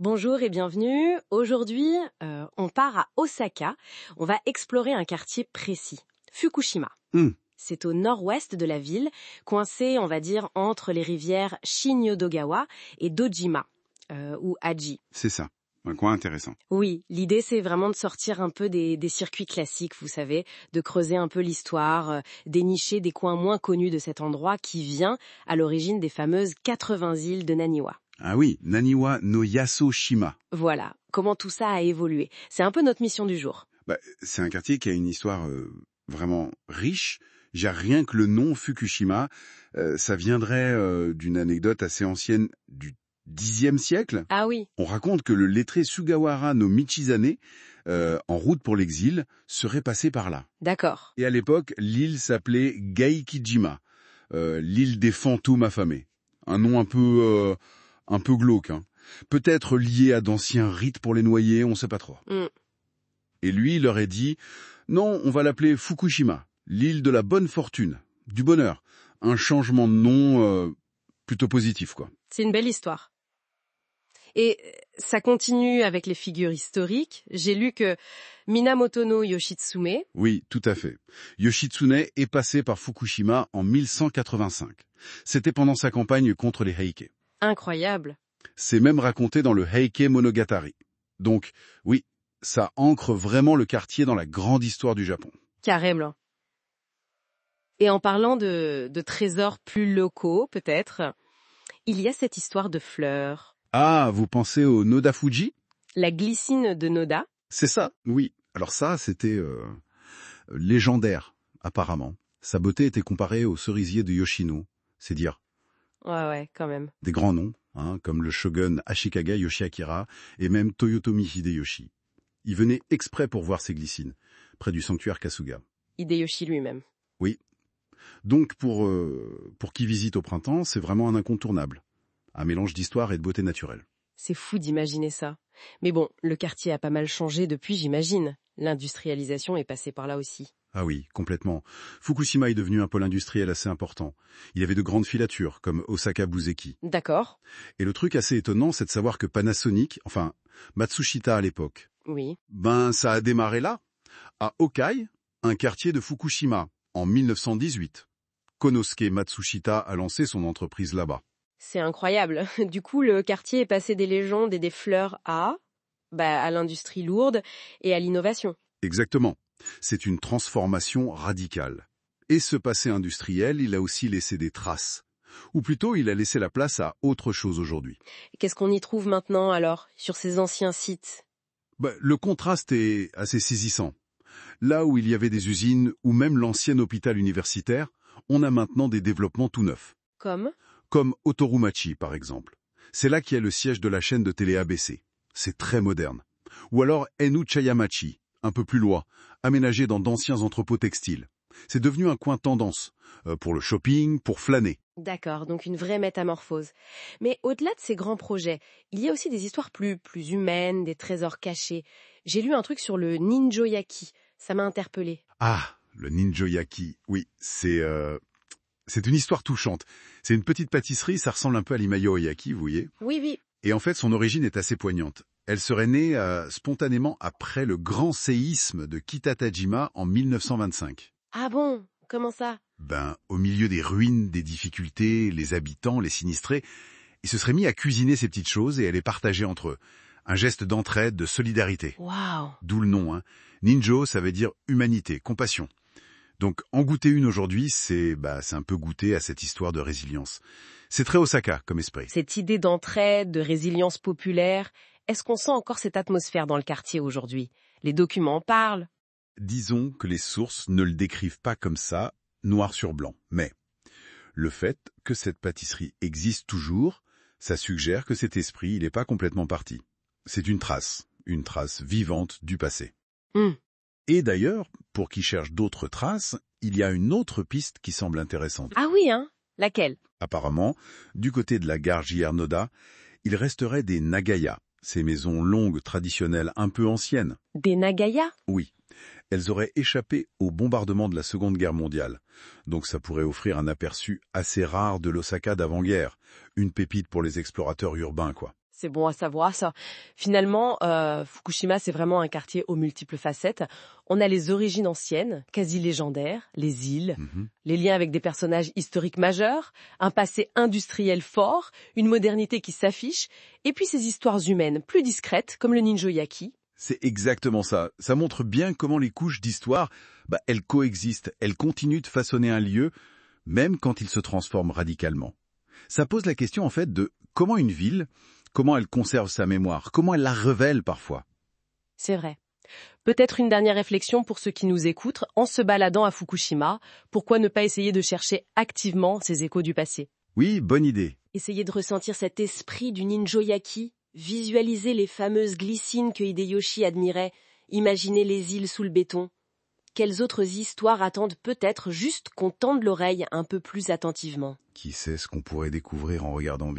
Bonjour et bienvenue. Aujourd'hui, on part à Osaka. On va explorer un quartier précis, Fukushima. Hmm, C'est au nord-ouest de la ville, coincé, on va dire, entre les rivières Shinyodogawa et Dojima, ou Aji. c'est ça. Un coin intéressant. Oui, l'idée c'est vraiment de sortir un peu des circuits classiques, vous savez, de creuser un peu l'histoire, dénicher des coins moins connus de cet endroit qui vient à l'origine des fameuses 80 îles de Naniwa. Ah oui, Naniwa no Yasoshima. Voilà, comment tout ça a évolué. C'est un peu notre mission du jour. C'est un quartier qui a une histoire vraiment riche. Rien que le nom Fukushima, ça viendrait d'une anecdote assez ancienne du Xe siècle. Ah oui, On raconte que le lettré Sugawara no Michizane, en route pour l'exil, serait passé par là. d'accord. Et à l'époque, l'île s'appelait Gaikijima, l'île des fantômes affamés. Un nom un peu glauque, hein. Peut-être lié à d'anciens rites pour les noyer, on sait pas trop. Hmm. Et lui, il leur a dit, non, on va l'appeler Fukushima, l'île de la bonne fortune, du bonheur. Un changement de nom plutôt positif, quoi. C'est une belle histoire. Et ça continue avec les figures historiques. J'ai lu que Minamoto no Yoshitsume, Oui, tout à fait. Yoshitsune est passé par Fukushima en 1185. C'était pendant sa campagne contre les Heike. incroyable. C'est même raconté dans le Heike Monogatari. Donc, oui, ça ancre vraiment le quartier dans la grande histoire du Japon. Carrément. Et en parlant de trésors plus locaux, peut-être, il y a cette histoire de fleurs. Ah, vous pensez au Noda Fuji? La glycine de Noda. C'est ça, oui. Alors ça, c'était légendaire, apparemment. Sa beauté était comparée au cerisier de Yoshino. C'est dire Ouais, quand même. des grands noms, hein, comme le shogun Ashikaga Yoshiakira et même Toyotomi Hideyoshi. Il venait exprès pour voir ces glycines, près du sanctuaire Kasuga. Hideyoshi lui-même. Oui. Donc pour qui visite au printemps, c'est vraiment un incontournable. Un mélange d'histoire et de beauté naturelle. C'est fou d'imaginer ça. Mais bon, le quartier a pas mal changé depuis, j'imagine. L'industrialisation est passée par là aussi. Ah oui, complètement. Fukushima est devenu un pôle industriel assez important. Il y avait de grandes filatures, comme Osaka Buseki. D'accord. Et le truc assez étonnant, c'est de savoir que Panasonic, enfin Matsushita à l'époque, Oui. ça a démarré là, à Okai, un quartier de Fukushima, en 1918. Konosuke Matsushita a lancé son entreprise là-bas. C'est incroyable. Du coup, le quartier est passé des légendes et des fleurs à l'industrie lourde et à l'innovation. Exactement. C'est une transformation radicale. Et ce passé industriel, il a aussi laissé des traces. Ou plutôt, il a laissé la place à autre chose aujourd'hui. Qu'est-ce qu'on y trouve maintenant alors, sur ces anciens sites? Le contraste est assez saisissant. Là où il y avait des usines ou même l'ancien hôpital universitaire, on a maintenant des développements tout neufs. Comme Otorumachi, par exemple. C'est là qu'il y a le siège de la chaîne de télé ABC. C'est très moderne. Ou alors Enu-Chayamachi, un peu plus loin, aménagé dans d'anciens entrepôts textiles. C'est devenu un coin tendance, pour le shopping, pour flâner. D'accord, donc une vraie métamorphose. Mais au-delà de ces grands projets, il y a aussi des histoires plus humaines, des trésors cachés. J'ai lu un truc sur le ninjoyaki. Ça m'a interpellée. Ah, le ninjoyaki, oui, c'est une histoire touchante. C'est une petite pâtisserie, ça ressemble un peu à l'imayo-oyaki, vous voyez. Oui. Et en fait, son origine est assez poignante. Elle serait née spontanément après le grand séisme de Kitatajima en 1925. Ah bon? Comment ça? Au milieu des ruines, des difficultés, les habitants, les sinistrés, ils se seraient mis à cuisiner ces petites choses et à les partager entre eux. Un geste d'entraide, de solidarité. Waouh! D'où le nom, hein. Ninjo, ça veut dire humanité, compassion. Donc, en goûter une aujourd'hui, c'est un peu goûter à cette histoire de résilience. C'est très Osaka comme esprit. Cette idée d'entraide, de résilience populaire, est-ce qu'on sent encore cette atmosphère dans le quartier aujourd'hui? Les documents en parlent. Disons que les sources ne le décrivent pas comme ça, noir sur blanc. Mais le fait que cette pâtisserie existe toujours, ça suggère que cet esprit, il n'est pas complètement parti. C'est une trace vivante du passé. Et d'ailleurs, pour qui cherche d'autres traces, il y a une autre piste qui semble intéressante. Ah oui, hein? Laquelle? Apparemment, du côté de la gare JR Noda, il resterait des nagaya, ces maisons longues traditionnelles un peu anciennes. Des nagaya? Oui. Elles auraient échappé au bombardement de la Seconde Guerre mondiale. Donc ça pourrait offrir un aperçu assez rare de l'Osaka d'avant-guerre. Une pépite pour les explorateurs urbains, quoi. C'est bon à savoir ça. Finalement, Fukushima, c'est vraiment un quartier aux multiples facettes. On a les origines anciennes, quasi légendaires, les îles, les liens avec des personnages historiques majeurs, un passé industriel fort, une modernité qui s'affiche, et puis ces histoires humaines plus discrètes, comme le ninjo-yaki. C'est exactement ça. Ça montre bien comment les couches d'histoire, elles coexistent, elles continuent de façonner un lieu, même quand il se transforme radicalement. Ça pose la question en fait de comment une ville, comment elle conserve sa mémoire, comment elle la révèle parfois. C'est vrai. Peut-être une dernière réflexion pour ceux qui nous écoutent, en se baladant à Fukushima, pourquoi ne pas essayer de chercher activement ces échos du passé? Oui, bonne idée. Essayez de ressentir cet esprit du ninjo-yaki, visualiser les fameuses glycines que Hideyoshi admirait, imaginer les îles sous le béton. Quelles autres histoires attendent peut-être juste qu'on tende l'oreille un peu plus attentivement? Qui sait ce qu'on pourrait découvrir en regardant bien.